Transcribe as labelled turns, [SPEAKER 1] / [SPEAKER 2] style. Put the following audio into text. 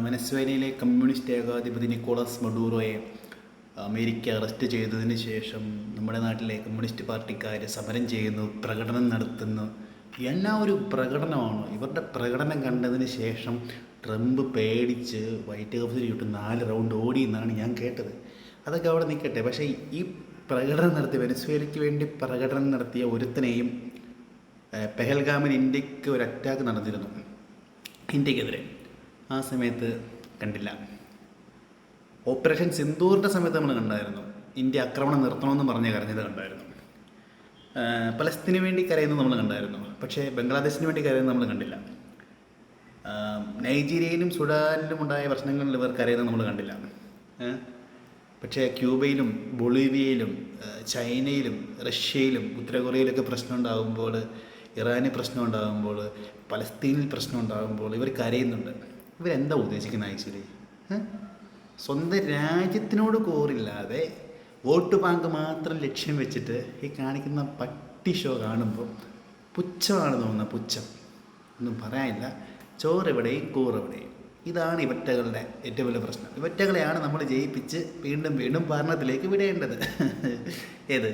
[SPEAKER 1] വെനസ്വേലയിലെ communist ഏകാധിപതി Nicholas മഡൂറോയെ America arrest ചെയ്തതിന് ശേഷം നമ്മുടെ നാട്ടിലെ കമ്മ്യൂണിസ്റ്റ് പാർട്ടിക്കാർ സമരം ചെയ്യുന്നു, പ്രകടനം നടത്തുന്നു. എന്നാ ഒരു പ്രകടനമാണ്! ഇവരുടെ പ്രകടനം കണ്ടതിന് ശേഷം ട്രംപ് പേടിച്ച് വൈറ്റ് ഹൗസിൽ ചുറ്റും 4 റൗണ്ട് ഓടി എന്നാണ് ഞാൻ കേട്ടത്. അതൊക്കെ അവിടെ നിൽക്കട്ടെ. പക്ഷേ ഈ പ്രകടനം നടത്തിയ വെനസ്വേലയ്ക്ക് വേണ്ടി പ്രകടനം നടത്തിയ ഒരുത്തനെയും പെഹൽഗാമിൽ ഇന്ത്യക്ക് ഒരു അറ്റാക്ക് നടന്നിരുന്നു, ഇന്ത്യക്കെതിരെ. ആ സമയത്ത് കണ്ടില്ല. ഓപ്പറേഷൻ സിന്ദൂറിൻ്റെ സമയത്ത് നമ്മൾ കണ്ടായിരുന്നു, ഇന്ത്യ ആക്രമണം നിർത്തണമെന്ന് പറഞ്ഞ് കരഞ്ഞത് കണ്ടായിരുന്നു. പലസ്തീന് വേണ്ടി കരയുന്നത് നമ്മൾ കണ്ടായിരുന്നു, പക്ഷേ ബംഗ്ലാദേശിന് വേണ്ടി കരയുന്നത് നമ്മൾ കണ്ടില്ല. നൈജീരിയയിലും സുഡാനിലും ഉണ്ടായ പ്രശ്നങ്ങളിൽ ഇവർ കരയുന്നത് നമ്മൾ കണ്ടില്ല. പക്ഷേ ക്യൂബയിലും ബൊളീവിയയിലും ചൈനയിലും റഷ്യയിലും ഉത്തര കൊറിയയിലൊക്കെ പ്രശ്നം ഉണ്ടാകുമ്പോൾ, ഇറാനിൽ പ്രശ്നം ഉണ്ടാകുമ്പോൾ, പലസ്തീനിൽ പ്രശ്നം ഉണ്ടാകുമ്പോൾ ഇവർ കരയുന്നുണ്ട്. ഇവരെന്താ ഉദ്ദേശിക്കുന്നത് ആക്ച്വലി? സ്വന്തം രാജ്യത്തിനോട് കോറില്ലാതെ വോട്ട് ബാങ്ക് മാത്രം ലക്ഷ്യം വെച്ചിട്ട് ഈ കാണിക്കുന്ന പട്ടി ഷോ കാണുമ്പോൾ പുച്ഛമാണ് തോന്നുന്നത്. പുച്ഛം ഒന്നും പറയാനില്ല. ചോറെവിടെയും കൂറെവിടെയും. ഇതാണ് ഇവറ്റകളുടെ ഏറ്റവും വലിയ പ്രശ്നം. ഇവറ്റകളെയാണ് നമ്മൾ ജയിപ്പിച്ച് വീണ്ടും വീണ്ടും ഭരണത്തിലേക്ക് വിടേണ്ടത്. ഏത്